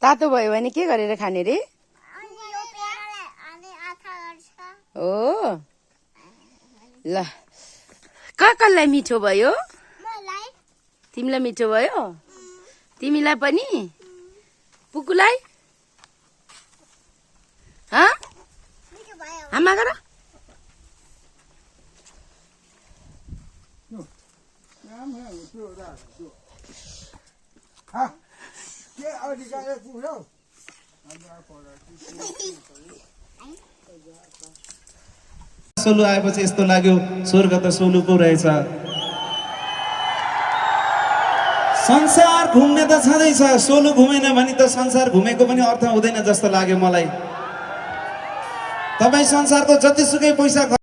तातो भयो भने के गरेर खाने रे? हो ल कसलाई मिठो भयो? तिमीलाई मिठो भयो? तिमीलाई पनि? पुकुलाई? आमा गर सोलु आएपछि यस्तो लाग्यो स्वर्ग त सोलु पो रहेछ। संसार घुम्ने त छँदैछ, सोलु घुमेन भने त संसार घुमेको पनि अर्थ हुँदैन जस्तो लाग्यो मलाई। तपाईँ संसारको जतिसुकै पैसा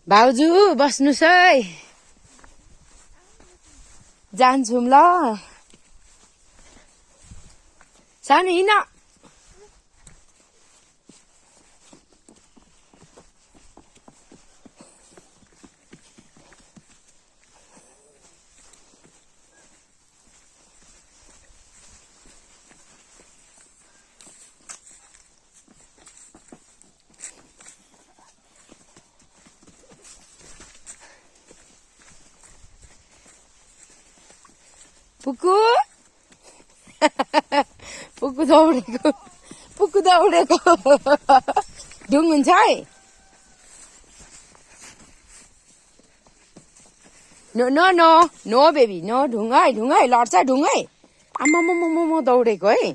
भाउजू बस्नुस् है, जान्छौँ ल। सानो हिँड। पुकु पुकु दौडेको, पुकु दौडेको। ढुङ हुन्छ है? No no no no baby no. ढुङ है लड्छ ढुङ है। आम्मा म दौडेको है।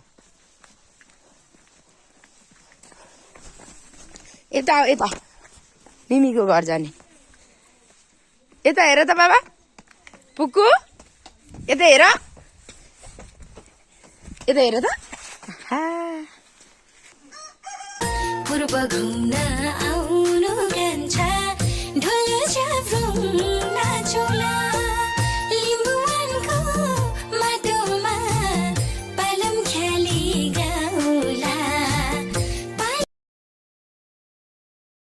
यता यता मिमीको घर जाने। यता हेर त बाबा। पुकु यता हेर यता हेर त पूर्व घुम्न आउनु कान्छा ढोल च्याब्रुङ नाचौला